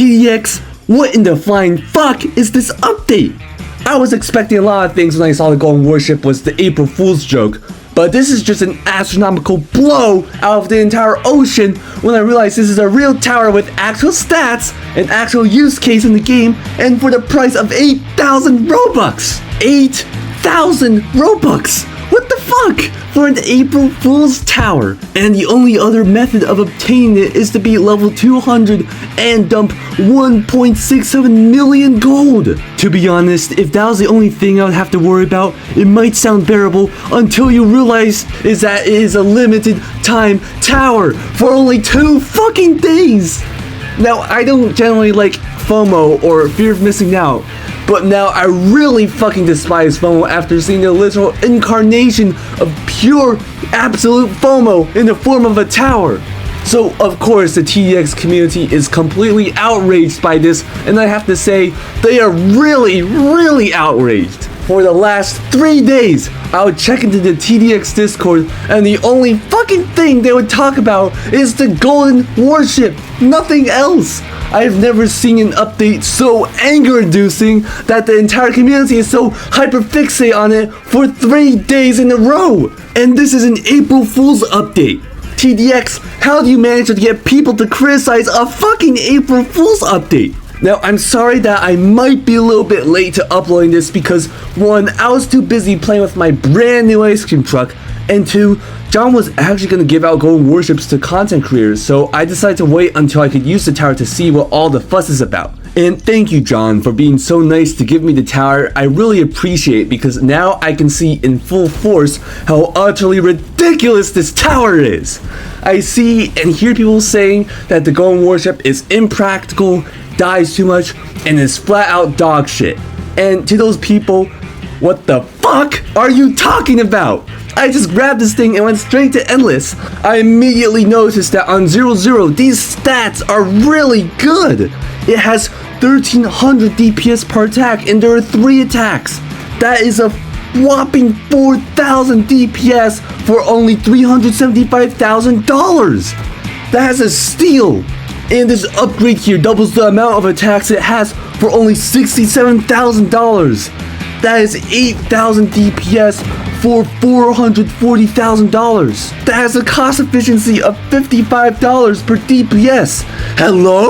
TDX, what in the flying fuck is this update? I was expecting a lot of things when I saw the golden warship was the April Fool's joke, but this is just an astronomical blow out of the entire ocean when I realized this is a real tower with actual stats, an actual use case in the game, and for the price of 8,000 Robux! 8,000 Robux! What the fuck? For an April Fool's tower. And the only other method of obtaining it is to be level 200 and dump 1.67 million gold. To be honest, if that was the only thing I would have to worry about, it might sound bearable until you realize is that it is a limited time tower for only 2 fucking days. Now, I don't generally like FOMO or fear of missing out, but now I really fucking despise FOMO after seeing the literal incarnation of pure absolute FOMO in the form of a tower. So of course the TDX community is completely outraged by this, and I have to say they are really outraged. For the last 3 days, I would check into the TDX Discord, and the only fucking thing they would talk about is the golden warship, nothing else. I've never seen an update so anger-inducing that the entire community is so hyperfixated on it for 3 days in a row. And this is an April Fool's update. TDX, how do you manage to get people to criticize a fucking April Fool's update? Now, I'm sorry that I might be a little bit late to uploading this because 1, I was too busy playing with my brand new ice cream truck, and 2, John was actually going to give out golden warships to content creators, so I decided to wait until I could use the tower to see what all the fuss is about. And thank you, John, for being so nice to give me the tower. I really appreciate it because now I can see in full force how utterly ridiculous this tower is. I see and hear people saying that the golden warship is impractical, dies too much, and is flat out dog shit. And to those people, what the fuck are you talking about? I just grabbed this thing and went straight to endless. I immediately noticed that on 0-0, these stats are really good. It has 1300 DPS per attack and there are 3 attacks. That is a whopping 4,000 DPS for only $375,000. That's a steal. And this upgrade here doubles the amount of attacks it has for only $67,000. That is 8,000 DPS for $440,000. That has a cost efficiency of $55 per DPS. Hello?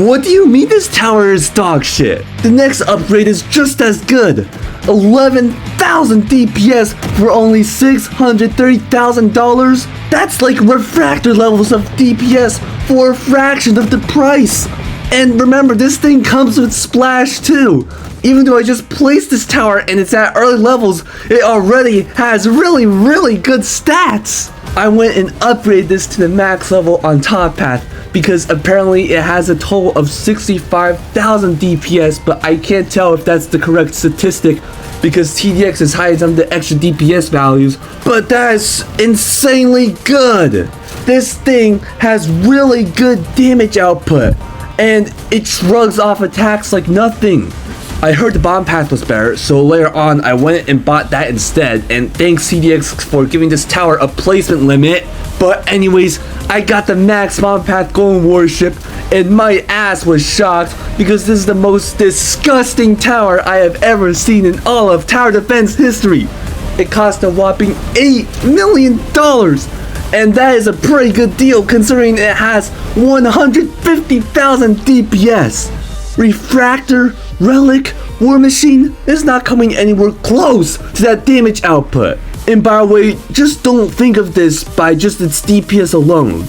What do you mean this tower is dog shit? The next upgrade is just as good. 11,000 DPS for only $630,000. That's like refractor levels of DPS for a fraction of the price. And remember, this thing comes with splash too. Even though I just placed this tower and it's at early levels, it already has really good stats. I went and upgraded this to the max level on top path because apparently it has a total of 65,000 DPS, but I can't tell if that's the correct statistic because TDX is hiding some of the extra DPS values, but that's insanely good. This thing has really good damage output, and it shrugs off attacks like nothing. I heard the bomb path was better, so later on I went and bought that instead, and thanks TDX for giving this tower a placement limit. But anyways, I got the max bomb path golden warship, and my ass was shocked because this is the most disgusting tower I have ever seen in all of tower defense history. It cost a whopping $8 million, and that is a pretty good deal considering it has 150,000 DPS. Refractor, Relic, War Machine is not coming anywhere close to that damage output. And by the way, just don't think of this by just its DPS alone.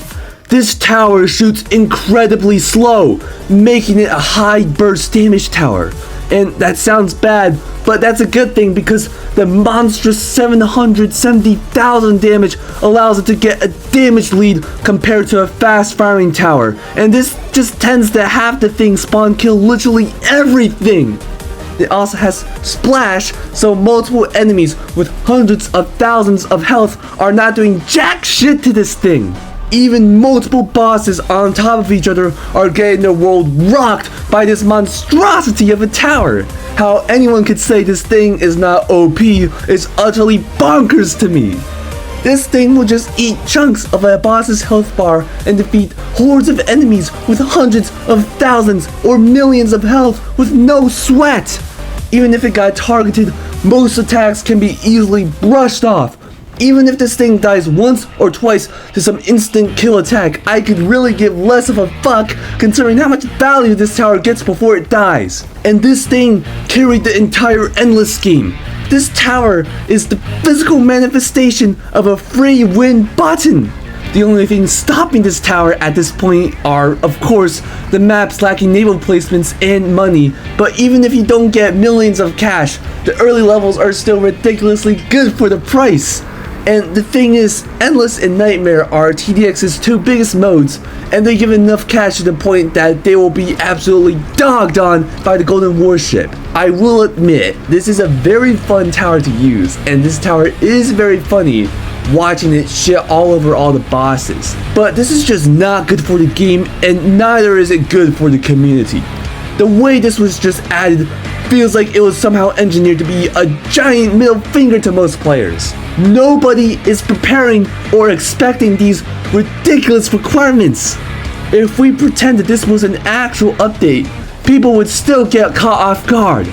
This tower shoots incredibly slow, making it a high burst damage tower. And that sounds bad, but that's a good thing because the monstrous 770,000 damage allows it to get a damage lead compared to a fast firing tower. And this just tends to have the thing spawn kill literally everything. It also has splash, so multiple enemies with hundreds of thousands of health are not doing jack shit to this thing. Even multiple bosses on top of each other are getting their world rocked by this monstrosity of a tower. How anyone could say this thing is not OP is utterly bonkers to me. This thing will just eat chunks of a boss's health bar and defeat hordes of enemies with hundreds of thousands or millions of health with no sweat. Even if it got targeted, most attacks can be easily brushed off. Even if this thing dies once or twice to some instant kill attack, I could really give less of a fuck considering how much value this tower gets before it dies. And this thing carried the entire endless scheme. This tower is the physical manifestation of a free win button. The only things stopping this tower at this point are, of course, the maps lacking naval placements and money, but even if you don't get millions of cash, the early levels are still ridiculously good for the price. And the thing is, Endless and Nightmare are TDX's two biggest modes, and they give enough cash to the point that they will be absolutely dogged on by the Golden Warship. I will admit, this is a very fun tower to use, and this tower is very funny, watching it shit all over all the bosses. But this is just not good for the game, and neither is it good for the community. The way this was just added feels like it was somehow engineered to be a giant middle finger to most players. Nobody is preparing or expecting these ridiculous requirements. If we pretend that this was an actual update, people would still get caught off guard.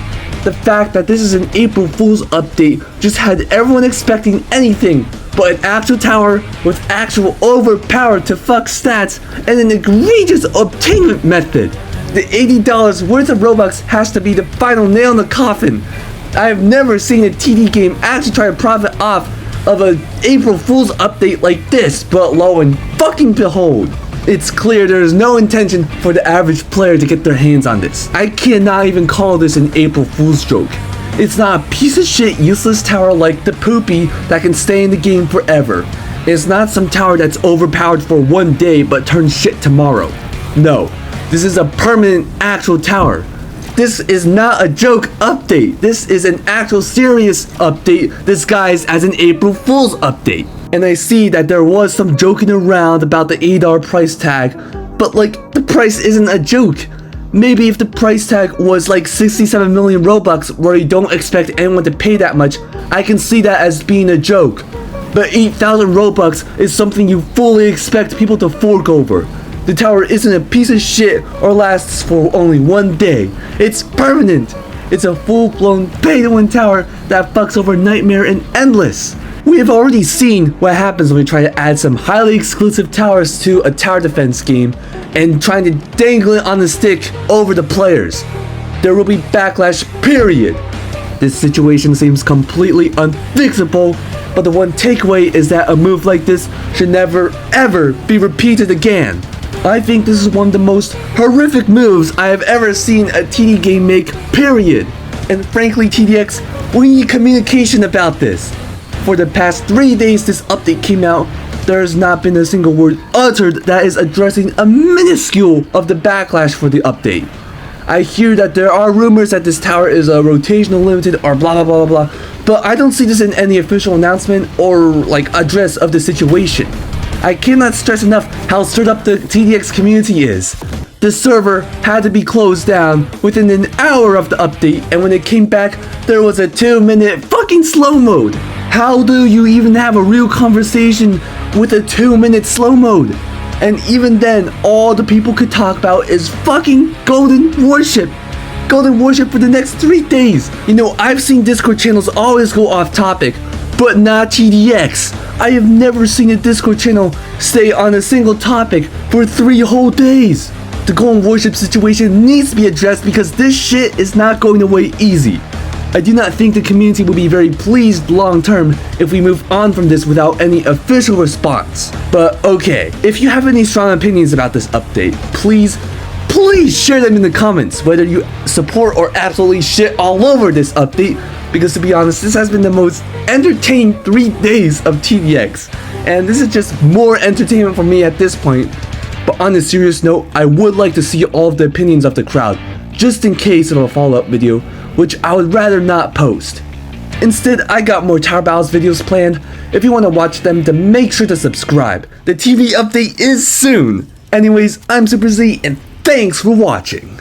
The fact that this is an April Fool's update just had everyone expecting anything but an actual tower with actual overpowered to fuck stats and an egregious obtainment method. The $80 worth of Robux has to be the final nail in the coffin. I have never seen a TD game actually try to profit off of an April Fool's update like this, but lo and fucking behold, it's clear there is no intention for the average player to get their hands on this. I cannot even call this an April Fool's joke. It's not a piece of shit useless tower like the Poopy that can stay in the game forever. It's not some tower that's overpowered for one day but turns shit tomorrow. No, this is a permanent actual tower. This is not a joke update. This is an actual serious update disguised as an April Fool's update. And I see that there was some joking around about the $80 price tag, but like, the price isn't a joke. Maybe if the price tag was like 67 million Robux where you don't expect anyone to pay that much, I can see that as being a joke. But 8,000 Robux is something you fully expect people to fork over. The tower isn't a piece of shit or lasts for only one day. It's permanent. It's a full-blown pay-to-win tower that fucks over Nightmare and Endless. We have already seen what happens when we try to add some highly exclusive towers to a tower defense game and trying to dangle it on the stick over the players. There will be backlash, period. This situation seems completely unfixable, but the one takeaway is that a move like this should never ever be repeated again. I think this is one of the most horrific moves I have ever seen a TD game make, period. And frankly, TDX, we need communication about this. For the past 3 days this update came out, there has not been a single word uttered that is addressing a minuscule of the backlash for the update. I hear that there are rumors that this tower is a rotational limited or blah blah blah blah blah, but I don't see this in any official announcement or like address of the situation. I cannot stress enough how stirred up the TDX community is. The server had to be closed down within an hour of the update, and when it came back, there was a 2-minute fucking slow mode. How do you even have a real conversation with a 2-minute slow mode? And even then, all the people could talk about is fucking Golden Warship. Golden Warship for the next 3 days. You know, I've seen Discord channels always go off topic, but not TDX. I have never seen a Discord channel stay on a single topic for 3 whole days. The Golden Warship situation needs to be addressed because this shit is not going away easy. I do not think the community will be very pleased long term if we move on from this without any official response. But okay, if you have any strong opinions about this update, please share them in the comments, whether you support or absolutely shit all over this update, because to be honest, this has been the most entertaining 3 days of TDX, and this is just more entertainment for me at this point. But on a serious note, I would like to see all of the opinions of the crowd, just in case of a follow-up video, which I would rather not post. Instead, I got more Tower Battles videos planned. If you want to watch them, then make sure to subscribe. The TV update is soon. Anyways, I'm Super Z, and thanks for watching.